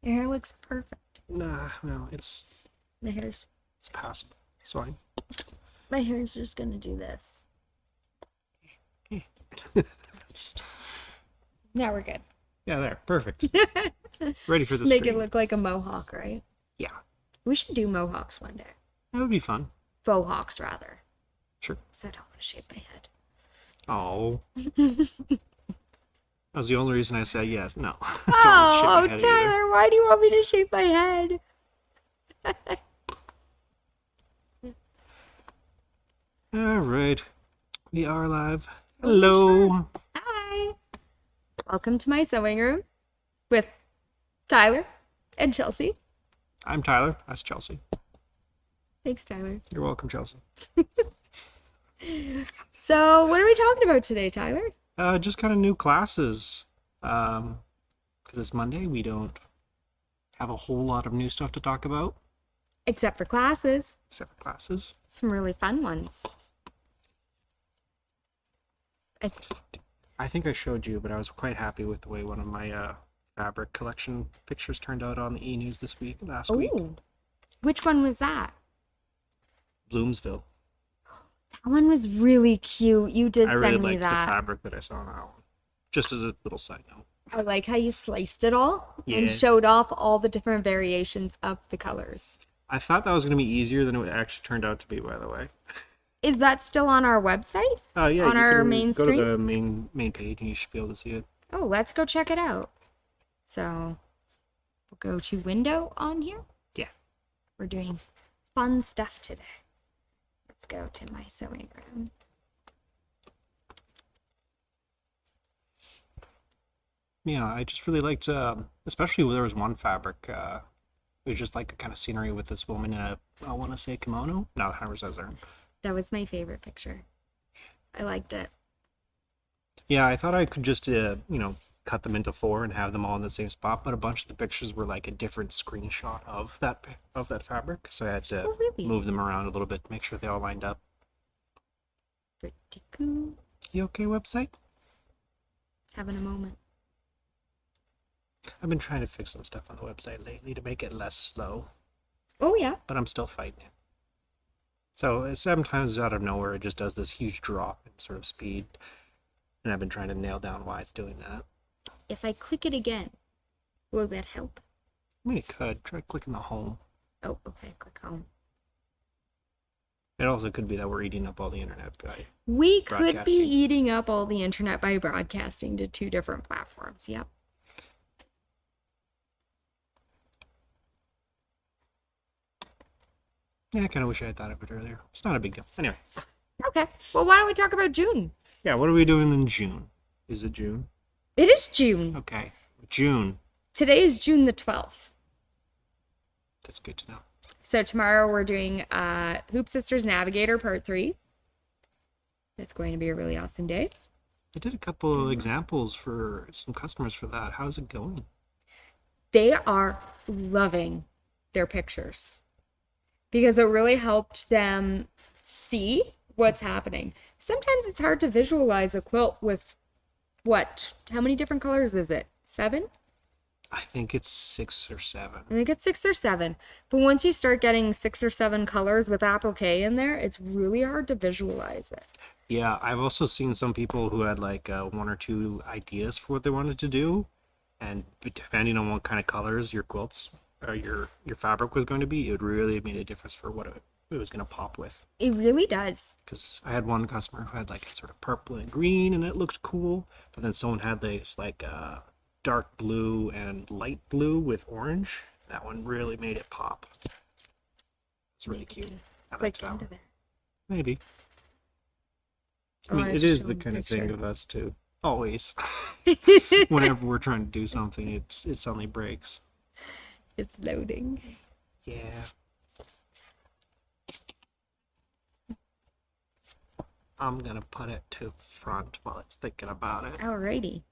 Your hair looks perfect. Nah, no, it's My hair's passable. It's fine. my hair's just gonna do this. Just now we're good. Yeah, there, perfect. Ready for Just the make stream. it look like a mohawk, right? Yeah, We should do mohawks one day. that would be fun. Faux hawks, rather. Sure. Because I don't want to shave my head. Oh, that was the only reason I said yes. No. Don't Oh, shake my head either. Tyler, why do you want me to shave my head? All right, we are live. Hello. Hi. Welcome to my sewing room with Tyler and Chelsea. I'm Tyler. That's Chelsea. Thanks, Tyler. You're welcome, Chelsea. So, what are we talking about today, Tyler? Just kind of new classes. Because it's Monday, we don't have a whole lot of new stuff to talk about, Except for classes. except for classes. Some really fun ones. I think I showed you, but I was quite happy with the way one of my fabric collection pictures turned out on the e-news last week. Oh, which one was that? Bloomsville. That one was really cute. You did I send really me liked the that. fabric that I saw on that one. Just as a little side note. I like how you sliced it all Yeah. and showed off all the different variations of the colors. I thought that was going to be easier than it actually turned out to be, by the way. Is that still on our website? Oh yeah, On you our can main go screen? to the main page and you should be able to see it. Oh, let's go check it out. So, we'll go to window on here. Yeah. We're doing fun stuff today. Let's go to my sewing room. Yeah, I just really liked, especially when there was one fabric. It was just like a kind of scenery with this woman in a, I want to say kimono. No, 100% certain. That was my favorite picture. I liked it. Yeah, I thought I could just, cut them into 4 and have them all in the same spot, but a bunch of the pictures were like a different screenshot of that fabric, so I had to Oh, really? move them around a little bit to make sure they all lined up. Pretty cool. You okay, website? Having a moment. I've been trying to fix some stuff on the website lately to make it less slow, Oh, yeah. but I'm still fighting it. So sometimes out of nowhere, it just does this huge drop in sort of speed, and I've been trying to nail down why it's doing that. If I click it again, will that help? I mean, it could. Try clicking the home. Oh, okay. Click home. It also could be that we're eating up all the internet by We could be broadcasting. eating up all the internet by broadcasting to 2 different platforms. Yep. Yeah, I kind of wish I had thought of it earlier. It's not a big deal. Anyway, Okay. Well, why don't we talk about June? yeah, what are we doing in June? Is it June? It is June. Okay, June. Today is June the 12th. That's good to know. So tomorrow we're doing Hoop Sisters Navigator Part 3. It's going to be a really awesome day. I did a couple of examples for some customers for that. How's it going? They are loving their pictures because it really helped them see what's happening. Sometimes it's hard to visualize a quilt with how many different colors is it? 7? I think it's 6 or 7. I think it's 6 or 7. But once you start getting 6 or 7 colors with applique in there, it's really hard to visualize it. Yeah, I've also seen some people who had like 1 or 2 ideas for what they wanted to do, and depending on what kind of colors your quilts or your fabric was going to be, it really made a difference for what it was going to pop with. It really does. Because I had one customer who had like sort of purple and green, and it looked cool, but then someone had this like dark blue and light blue with orange. That one really made it pop. It's really cute. I liked Click that into one. there. Maybe. I Oh, mean, I it just is showed the the kind of thing picture. of us to always, whenever we're trying to do something, it suddenly breaks. It's loading. Yeah. I'm gonna put it to front while it's thinking about it. Alrighty.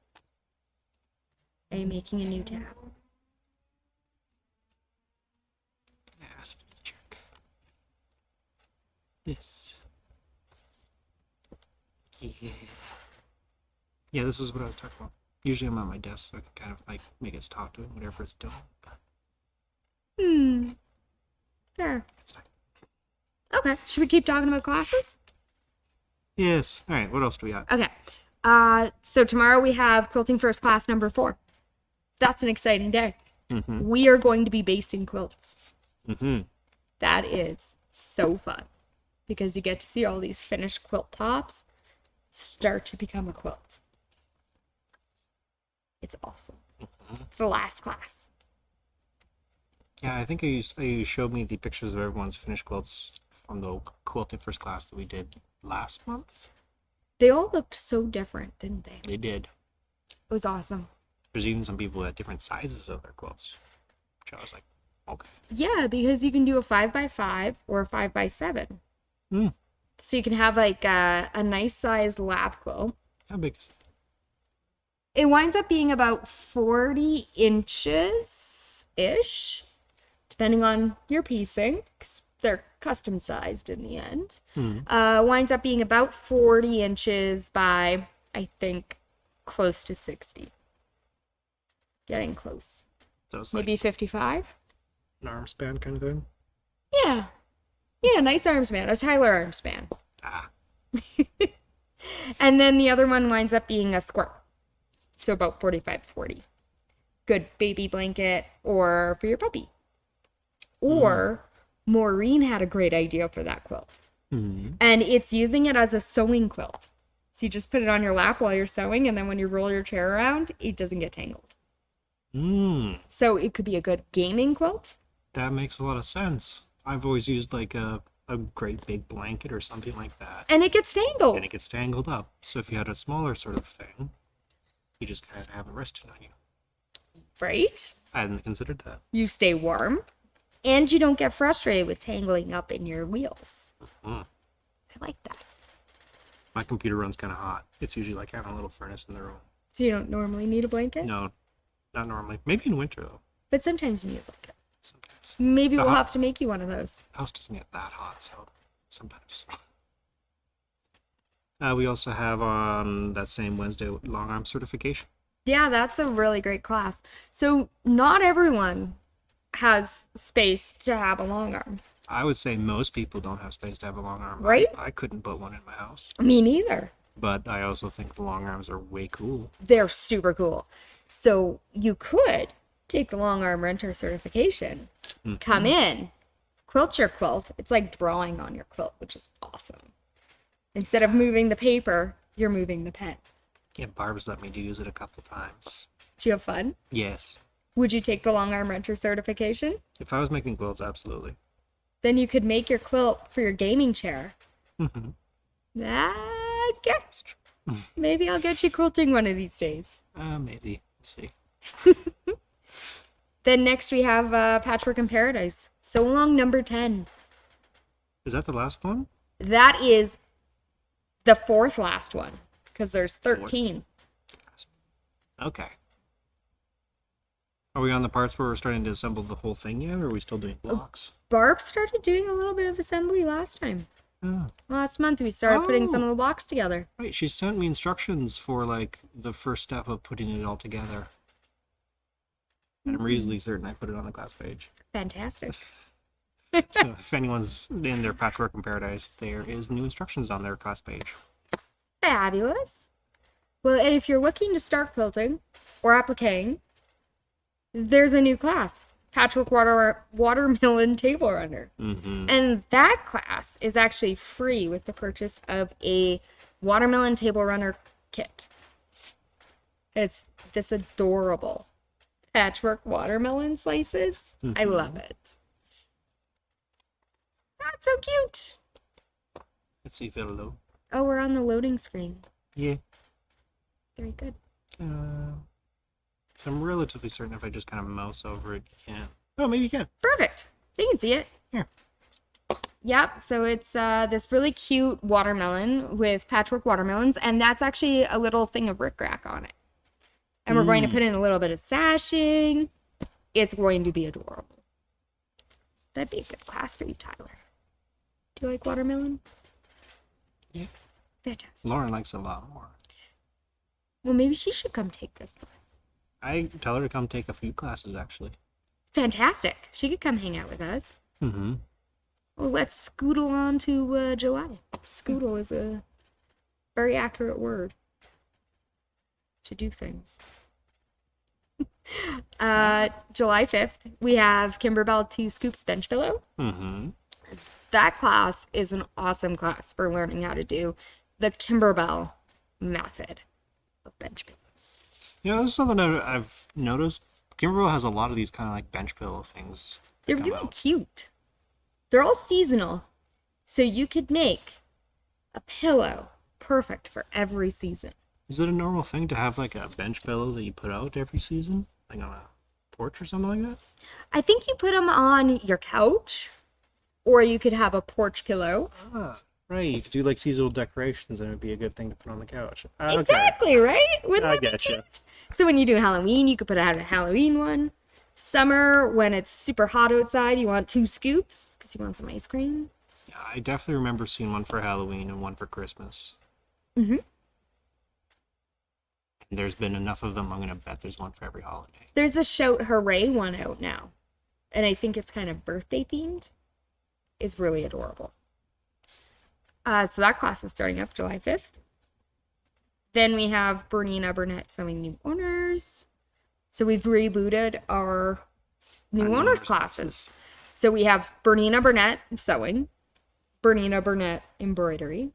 Are you making a new tab? Yes, check. Yes. Yeah. Yeah, this is what I was talking about. Usually I'm at my desk, so I can kind of like make it talk to it, whatever it's doing. But Hmm. Sure. That's fine. Okay. Should we keep talking about classes? Yes. All right. What else do we got? Okay. So tomorrow we have quilting first class number 4. That's an exciting day. Mm-hmm. We are going to be basting quilts. Mm-hmm. That is so fun because you get to see all these finished quilt tops start to become a quilt. It's awesome. It's the last class. Yeah, I think you showed me the pictures of everyone's finished quilts from the quilting first class that we did last month. They all looked so different, didn't they? They did. It was awesome. There's even some people who had different sizes of their quilts, which I was like, okay. Yeah, because you can do a 5x5 or a 5x7. Mm. So you can have like a nice sized lap quilt. How big is it? It winds up being about 40 inches ish, depending on your piecing, because they're custom sized in the end. Winds up being about 40 inches by, I think, close to 60. Getting close. So it's Maybe like 55? an arm span kind of thing? Yeah. Yeah, nice arm span, a Tyler arm span. Ah. And then the other one winds up being a squirt. So about 45 to 40. Good baby blanket or for your puppy. Or Maureen had a great idea for that quilt. Mm-hmm. And it's using it as a sewing quilt. So you just put it on your lap while you're sewing, and then when you roll your chair around, it doesn't get tangled. So it could be a good gaming quilt. That makes a lot of sense. I've always used like a great big blanket or something like that. And it gets tangled. And it gets tangled up. So if you had a smaller sort of thing, you just kind of have it resting on you. Right? I hadn't considered that. You stay warm, and you don't get frustrated with tangling up in your wheels. Mm. I like that. My computer runs kind of hot. It's usually like having a little furnace in the room. So you don't normally need a blanket? No, not normally. Maybe in winter though. But sometimes you need a blanket. Sometimes. Maybe we'll have to make you one of those. The house doesn't get that hot, so sometimes. We also have on that same Wednesday long arm certification. Yeah, that's a really great class. So not everyone has space to have a long arm. I would say most people don't have space to have a long arm. Right? I couldn't put one in my house. Me neither. But I also think the long arms are way cool. They're super cool. So you could take the long arm renter certification, come in, quilt your quilt. It's like drawing on your quilt, which is awesome. Instead of moving the paper, you're moving the pen. Yeah, Barb's let me use it a couple times. Do you have fun? Yes. Would you take the long arm renter certification? If I was making quilts, absolutely. Then you could make your quilt for your gaming chair. Mm-hmm. Okay. Maybe I'll get you quilting one of these days. Maybe. Let's see. Then next we have Patchwork in Paradise. So long, number 10. Is that the last one? That is the 4th last one, because there's 13. Okay. Are we on the parts where we're starting to assemble the whole thing yet, or are we still doing blocks? Barb started doing a little bit of assembly last time. Oh. Last month we started putting some of the blocks together. Right, she sent me instructions for like the first step of putting it all together. And I'm reasonably certain I put it on the class page. Fantastic. So if anyone's in their Patchwork in Paradise, there is new instructions on their class page. Fabulous. Well, and if you're looking to start quilting or appliquing, there's a new class, Patchwork Watermelon Table Runner. Mm-hmm. And that class is actually free with the purchase of a Watermelon Table Runner kit. It's this adorable patchwork watermelon slices. Mm-hmm. I love it. That's so cute. Let's see if it'll load. Oh, we're on the loading screen. Yeah. Very good. So I'm relatively certain if I just kind of mouse over it, you can. Oh, maybe you can. Perfect. You can see it. Here. Yep. So it's this really cute watermelon with patchwork watermelons, and that's actually a little thing of rickrack on it. And we're going to put in a little bit of sashing. It's going to be adorable. That'd be a good class for you, Tyler. Do you like watermelon? Yeah. Fantastic. Lauren likes it a lot more. Well, maybe she should come take this class. I tell her to come take a few classes, actually. Fantastic. She could come hang out with us. Mm-hmm. Well, let's scootle on to July. Scootle is a very accurate word to do things. July 5th, we have Kimberbell 2 Scoops Bench Pillow. Mm-hmm. That class is an awesome class for learning how to do the Kimberbell method of bench pillows. You know, this is something I've noticed. Kimberville has a lot of these kind of like bench pillow things. They're really cute. They're all seasonal, so you could make a pillow perfect for every season. Is it a normal thing to have like a bench pillow that you put out every season? Like on a porch or something like that? I think you put them on your couch, or you could have a porch pillow. Ah, right. You could do like seasonal decorations and it would be a good thing to put on the couch. Okay. Exactly, right? Wouldn't I that be getcha. cute? So when you do Halloween, you could put out a Halloween one. Summer, when it's super hot outside, you want 2 scoops because you want some ice cream. Yeah, I definitely remember seeing one for Halloween and one for Christmas. Mm-hmm. And there's been enough of them, I'm gonna bet there's one for every holiday. There's a Shout Hooray one out now, and I think it's kind of birthday themed. It's really adorable. So that class is starting up July 5th. Then we have Bernina Burnett Sewing New Owners. So we've rebooted our new owners classes. So we have Bernina Burnett Sewing, Bernina Burnett Embroidery,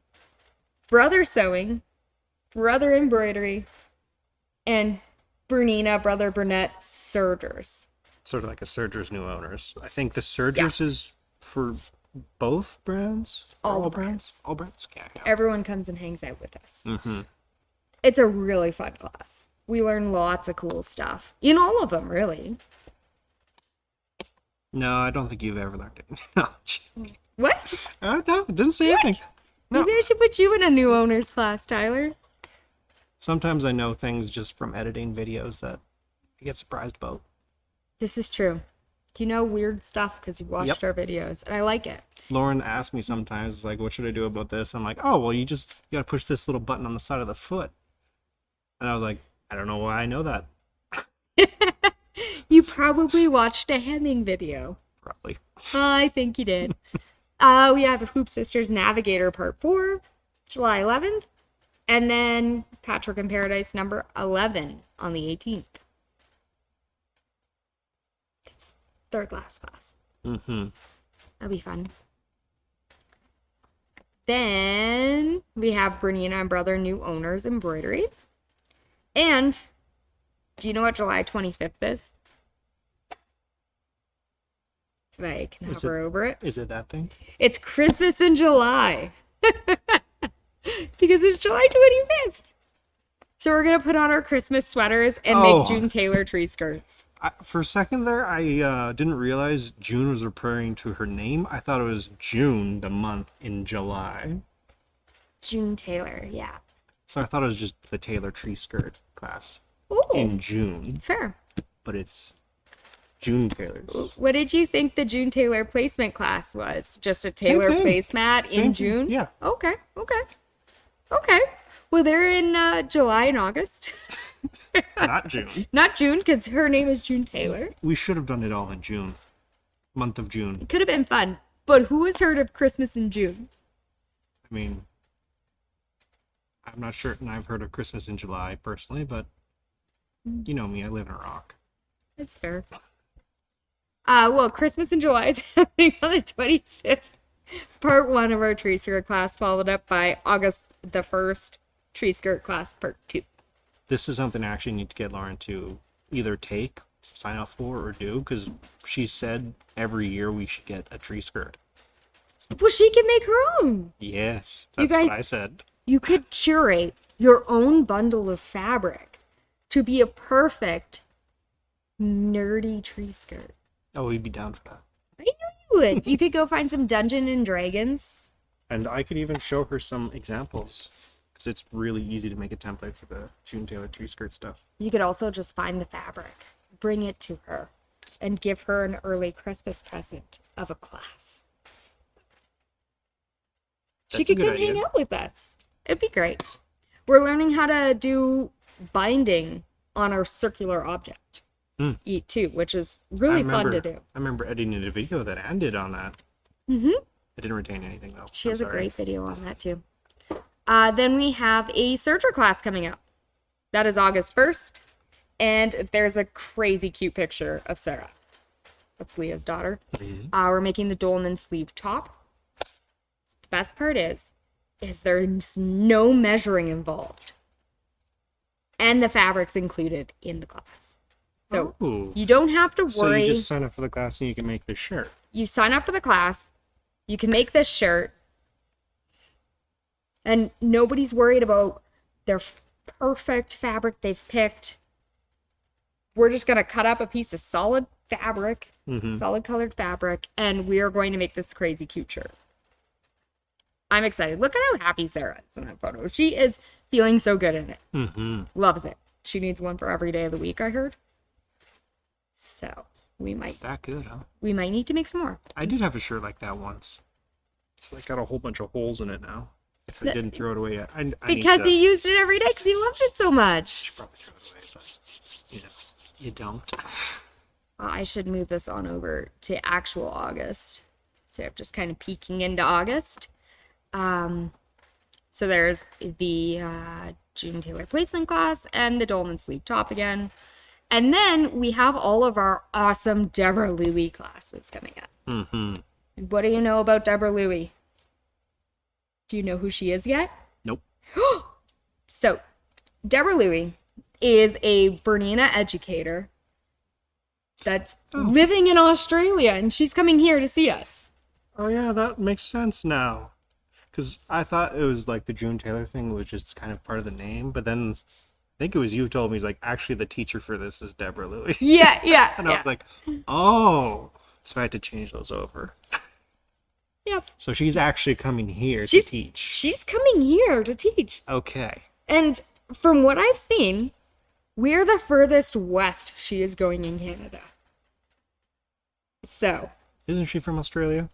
Brother Sewing, Brother Embroidery, and Bernina Brother Burnett Sergers. Sort of like a Serger's New Owners. I think the Sergers is for both brands? All brands. All brands? Yeah. Everyone comes and hangs out with us. Mm-hmm. It's a really fun class. We learn lots of cool stuff. In all of them, really. No, I don't think you've ever learned it. No. What? Oh, no, it didn't say anything. No. Maybe I should put you in a new owners class, Tyler. Sometimes I know things just from editing videos that I get surprised about. This is true. You know weird stuff because you watched our videos, and I like it. Lauren asks me sometimes, like, what should I do about this? I'm like, oh, well, you gotta push this little button on the side of the foot. And I was like, I don't know why I know that. You probably watched a hemming video. Probably. I think you did. We have Hoop Sisters Navigator Part 4, July 11th. And then Patchwork in Paradise number 11 on the 18th. It's third last class. Mm-hmm. That'll be fun. Then we have Bernina and Brother New Owners Embroidery. And do you know what July 25th is? If I can hover over it. Is it that thing? It's Christmas in July. Because it's July 25th. So we're going to put on our Christmas sweaters and make June Taylor tree skirts. For a second there, I didn't realize June was referring to her name. I thought it was June, the month in July. June Taylor, yeah. So I thought it was just the Taylor tree skirt class Ooh, in June. fair. But it's June Taylor's. What did you think the June Taylor placement class was? Just a Taylor placemat in June? Yeah. Okay. Well, they're in July and August. Not June. Not June, because her name is June Taylor. We should have done it all in June. Month of June. It could have been fun. But who has heard of Christmas in June? I mean, I'm not certain I've heard of Christmas in July personally, but you know me, I live in a rock. That's fair. Well, Christmas in July is happening on the 25th. Part 1 of our tree skirt class, followed up by August the 1st, tree skirt class part 2. This is something I actually need to get Lauren to either take, sign off for, or do, because she said every year we should get a tree skirt. Well, she can make her own. Yes, You that's guys- what I said. You could curate your own bundle of fabric to be a perfect nerdy tree skirt. Oh, we'd be down for that. I know you would. You could go find some Dungeons and Dragons. And I could even show her some examples, because it's really easy to make a template for the June Taylor tree skirt stuff. You could also just find the fabric, bring it to her, and give her an early Christmas present of a class. She That's a could good come idea. hang out with us. It'd be great. We're learning how to do binding on our circular object. Hmm. eat too, which is I really fun to remember do. I remember editing a video that ended on that. Hmm. I didn't retain anything though. She I'm has a sorry. great video on that too. Then we have a Surger class coming up. That is August 1st. And there's a crazy cute picture of Sarah. That's Leah's daughter. Mhm. We're making the dolman sleeve top. The best part is there's no measuring involved. And the fabric's included in the class. So Oh. you don't have to So you worry. just sign up for the class and you can make this shirt. You sign up for the class, you can make this shirt, and nobody's worried about their perfect fabric they've picked. We're just going to cut up a piece of solid fabric, solid colored fabric, and we are going to make this crazy cute shirt. I'm excited. Look at how happy Sarah is in that photo. She is feeling so good in it. Loves it. She needs one for every day of the week, I heard. So we might. It's that good, huh? We might need to make some more. I did have a shirt like that once. It's like got a whole bunch of holes in it now. So I didn't throw it away yet. Because you used it every day because you loved it so I much. should probably throw it away, but you know, you don't. I should move this on over to actual August. So I'm just kind of peeking into August. So there's the June Taylor placement class and the dolman sleeve top again. And then we have all of our awesome Deborah Louie classes coming up. What do you know about Deborah Louie? Do you know who she is yet? Nope. So, Deborah Louie is a Bernina educator that's living in Australia, and she's coming here to see us. Oh yeah, that makes sense now. Because I thought it was like the June Taylor thing was just kind of part of the name, but then I think it was you who told me, he's like, actually the teacher for this is Deborah Louie. Yeah. And I was like, oh. So I had to change those over. Yep. So she's actually coming here to teach. She's coming here to teach. Okay. And from what I've seen, we're the furthest west she is going in Canada. So. Isn't she from Australia?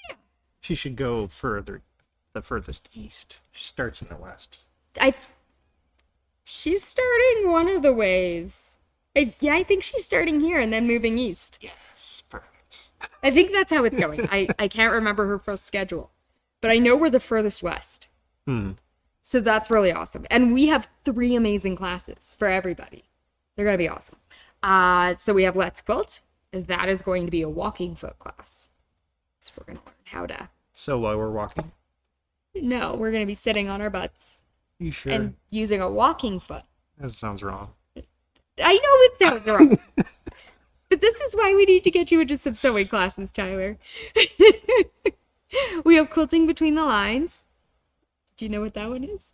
Yeah. She should go further, the furthest east. She starts in the west. She's starting one of the ways. I think she's starting here and then moving east. Yes, perfect. I think that's how it's going. I can't remember her full schedule, but I know we're the furthest west. So that's really awesome. And we have 3 amazing classes for everybody. They're going to be awesome. So we have Let's Quilt. That is going to be a walking foot class. So we're going to learn how to. So while we're walking? No, we're going to be sitting on our butts. You sure? And using a walking foot. That sounds wrong. I know it sounds wrong. But this is why we need to get you into some sewing classes, Tyler. We have quilting between the lines. Do you know what that one is?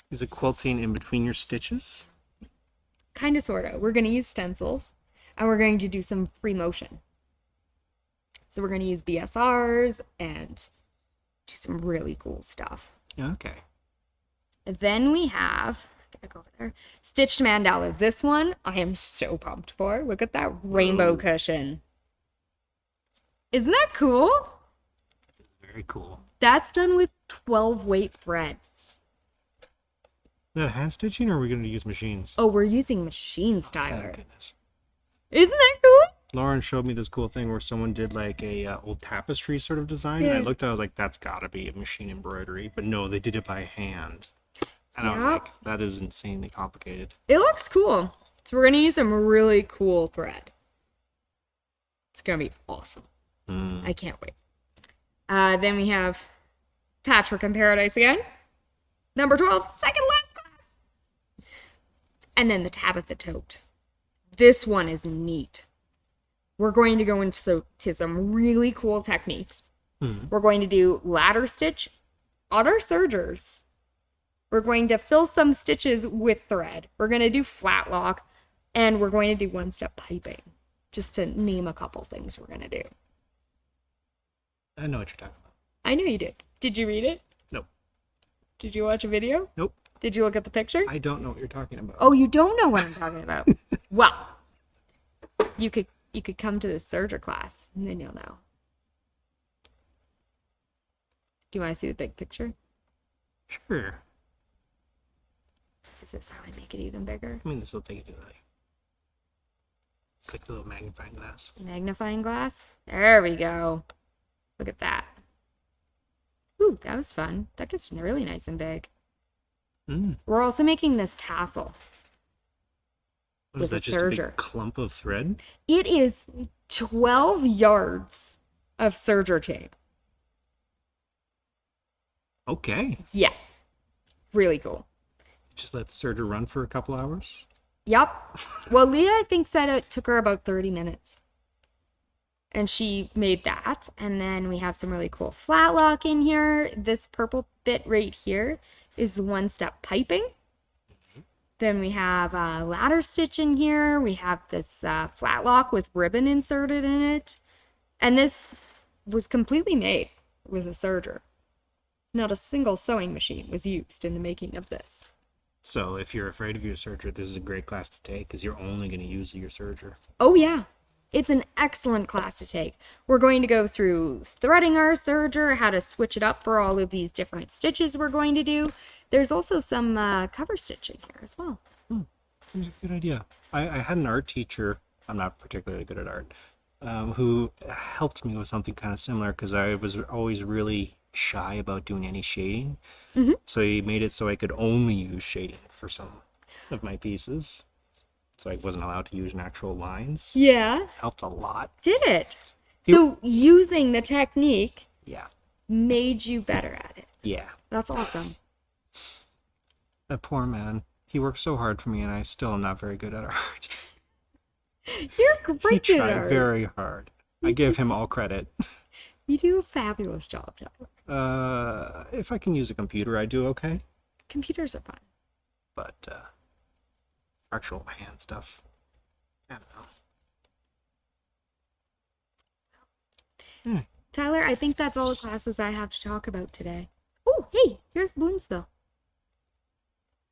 Is it quilting in between your stitches? Kind of, sort of. We're going to use stencils, and we're going to do some free motion. So we're going to use BSRs and do some really cool stuff. Okay. Then we have, gotta go over there, Stitched Mandala. This one I am so pumped for. Look at that rainbow cushion. Isn't that cool? Very cool. That's done with 12 weight thread. Is that hand stitching, or are we going to use machines? Oh, we're using machines, Tyler. Thank goodness. Isn't that cool? Lauren showed me this cool thing where someone did like a old tapestry sort of design. And I looked at it, I was like, that's got to be a machine embroidery. But no, they did it by hand. And I was like, that is insanely complicated. It looks cool. So we're going to use some really cool thread. It's going to be awesome. I can't wait. Then we have Patchwork in Paradise again. Number 12, second last class. And then the Tabitha Tote. This one is neat. We're going to go into some really cool techniques. We're going to do ladder stitch on our sergers. We're going to fill some stitches with thread. We're going to do flat lock. And we're going to do one-step piping. Just to name a couple things we're going to do. I know what you're talking about. I know you did. Did you read it? Nope. Did you watch a video? Nope. Did you look at the picture? I don't know what you're talking about. Oh, you don't know what I'm talking about. Well, you could come to the serger class and then you'll know. Do you want to see the big picture? Sure. Is this how I make it even bigger? I mean, this will take you to like click the little magnifying glass. Magnifying glass. There we go. Look at that. Ooh, that was fun. That gets really nice and big. Mm. We're also making this tassel. What is With that? a Just a serger. big clump of thread? It is 12 yards of serger tape. Okay. Yeah. Really cool. Just let the serger run for a couple hours. Yep. Well, Leah, I think, said it took her about 30 minutes. And she made that. And then we have some really cool flat lock in here. This purple bit right here is the one-step piping. Then we have a ladder stitch in here. We have this flat lock with ribbon inserted in it. And this was completely made with a serger. Not a single sewing machine was used in the making of this. So if you're afraid of your serger, this is a great class to take because you're only going to use your serger. Oh yeah, it's an excellent class to take. We're going to go through threading our serger, how to switch it up for all of these different stitches we're going to do. There's also some cover stitching here as well. Seems like a good idea. I had an art teacher, I'm not particularly good at art, who helped me with something kind of similar because I was always really shy about doing any shading. So he made it so I could only use shading for some of my pieces. So I wasn't allowed to use actual lines. Yeah, Helped a lot. did it. So using the technique Yeah. made you better at it. Yeah. That's awesome. That poor man. He worked so hard for me and I still am not very good at art. You're He great at tried art. very hard. I give him all credit. You do a fabulous job, Tyler. If I can use a computer, I do okay. Computers are fun. But actual hand stuff, I don't know. Tyler, I think that's all the classes I have to talk about today. Oh, hey, here's Bloomsville.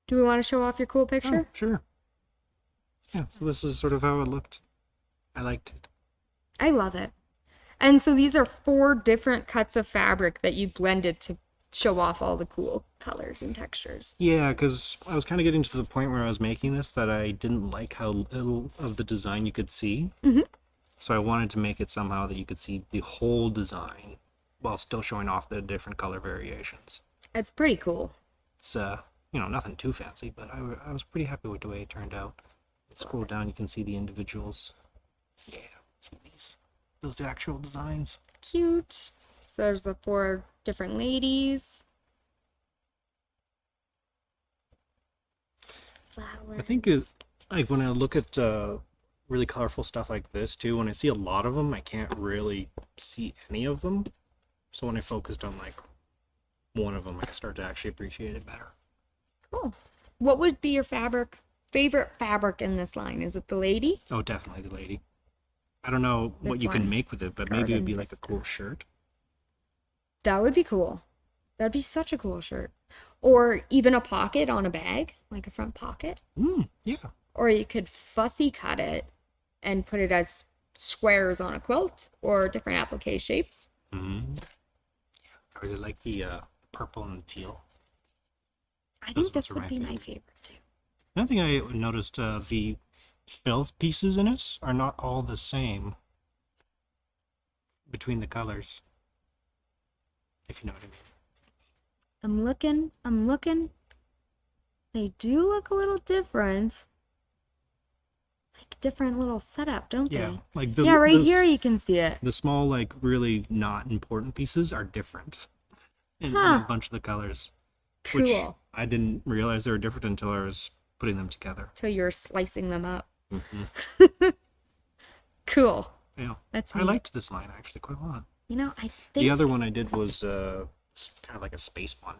Do we want to show off your cool picture? Oh, sure. Yeah, so this is sort of how it looked. I liked it. I love it. And so these are 4 different cuts of fabric that you blended to show off all the cool colors and textures. Yeah, because I was kind of getting to the point where I was making this that I didn't like how little of the design you could see. So I wanted to make it somehow that you could see the whole design while still showing off the different color variations. It's pretty cool. It's, nothing too fancy, but I was pretty happy with the way it turned out. Scroll down, you can see the individuals. Yeah, see these? Those are actual designs. Cute. So there's the 4 different ladies. Flowers. I think is like when I look at really colorful stuff like this too, when I see a lot of them, I can't really see any of them. So when I focused on like one of them, I start to actually appreciate it better. Cool. What would be your favorite fabric in this line? Is it the lady? Oh, definitely the lady. I don't know what This you can one. make with it, but maybe it'd be Garden like a Vista. cool shirt. That would be cool. That'd be such a cool shirt. Or even a pocket on a bag, like a front pocket. Yeah. Or you could fussy cut it and put it as squares on a quilt or different applique shapes. Yeah. I really like the purple and teal. I Those think this ones are would my be my favorite. favorite too. Another thing I noticed, the fill pieces in it are not all the same between the colors, if you know what I mean. I'm looking. They do look a little different. Like different little setup, don't Yeah, they? like Yeah, right here you can see it. the small, like really not important pieces are different in Huh. a bunch of the colors, Cool. which I didn't realize they were different until I was putting them together. Till you're slicing them up. Mm-hmm. Cool. Yeah, That's I neat. liked this line actually quite a lot. You know, I The think other one I did was kind of like a space one.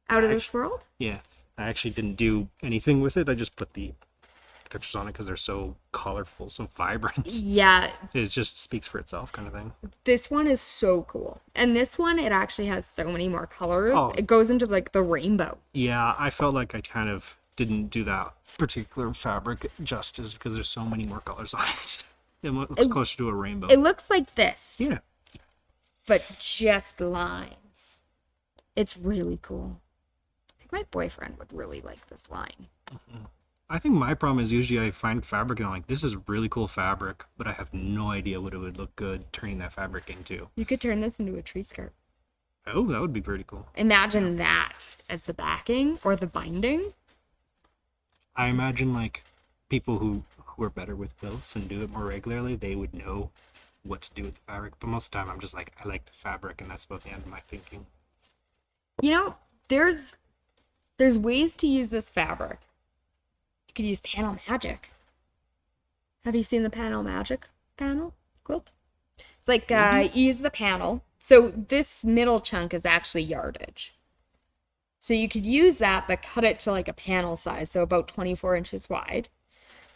out of this world. Yeah, I actually didn't do anything with it. I just put the pictures on it because they're so colorful, so vibrant. Yeah, It just speaks for itself, kind of thing. this one is so cool. And this one, it actually has so many more colors. Oh. It goes into like the rainbow. Yeah, I felt like I kind of didn't do that particular fabric justice because there's so many more colors on it. It looks closer to a rainbow. It looks like this, Yeah, but just lines. It's really cool. like my boyfriend would really like this line. I think my problem is usually I find fabric and I'm like, this is really cool fabric, but I have no idea what it would look good turning that fabric into. You could turn this into a tree skirt. Oh, that would be pretty cool. Imagine that as the backing or the binding. I imagine like people who are better with quilts and do it more regularly, they would know what to do with the fabric. But most of the time, I'm just like, I like the fabric, and that's about the end of my thinking. You know, there's ways to use this fabric. You could use panel magic. Have you seen the panel magic panel quilt? It's like you use the panel. So this middle chunk is actually yardage. So you could use that, but cut it to like a panel size, so about 24 inches wide.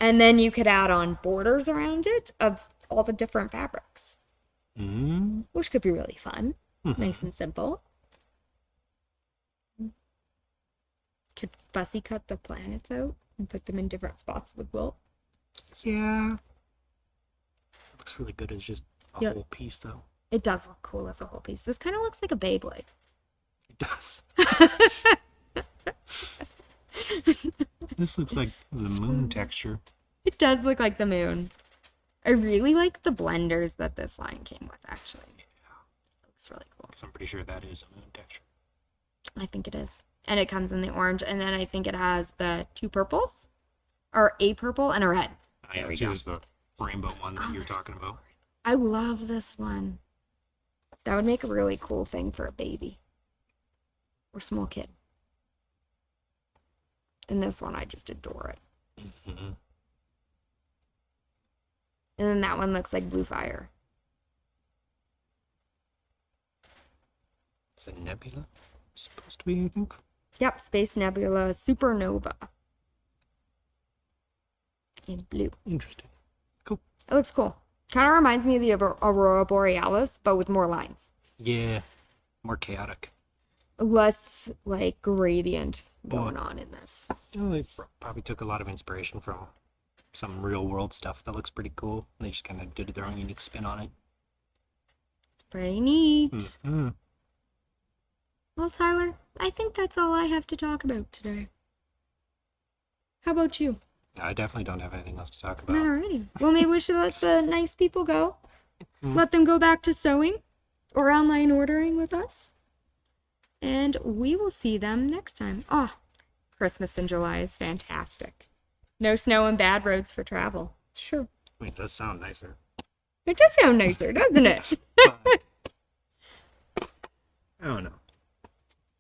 And then you could add on borders around it of all the different fabrics, which could be really fun. Nice and simple. Could fussy cut the planets out and put them in different spots of the quilt. Yeah. It looks really good as just a whole piece, though. It does look cool as a whole piece. This kind of looks like a Beyblade. It does. This looks like the moon texture. It does look like the moon. I really like the blenders that this line came with, actually. Yeah. It looks really cool. Because I'm pretty sure that is a moon texture. I think it is. And it comes in the orange, and then I think it has the two purples, or a purple and a red. Oh, yeah, here's the rainbow one that you're talking about. I love this one. That would make a really cool thing for a baby or small kid. And this one, I just adore it. Mm-hmm. And then that one looks like blue fire. It's a nebula, supposed to be, I think. Yep, Space Nebula Supernova. In blue. Interesting. Cool. It looks cool. Kind of reminds me of the Aurora Borealis, but with more lines. Yeah, more chaotic. Less, like, gradient going on in this. Well, they probably took a lot of inspiration from some real world stuff that looks pretty cool. They just kind of did their own unique spin on it. It's pretty neat. Mm-hmm. Well, Tyler, I think that's all I have to talk about today. How about you? I definitely don't have anything else to talk about. Alrighty. Well, maybe we should let the nice people go. Let them go back to sewing or online ordering with us. And we will see them next time. Oh, Christmas in July is fantastic. No snow and bad roads for travel. Sure. I mean, it does sound nicer. It does sound nicer, doesn't it? But, I don't know.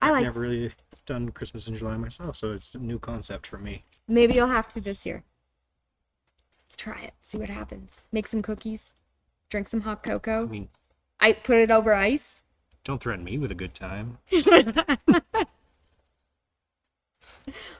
I've never really done Christmas in July myself, so it's a new concept for me. Maybe you'll have to this year. Try it. See what happens. Make some cookies. Drink some hot cocoa. I mean, I put it over ice. don't threaten me with a good time.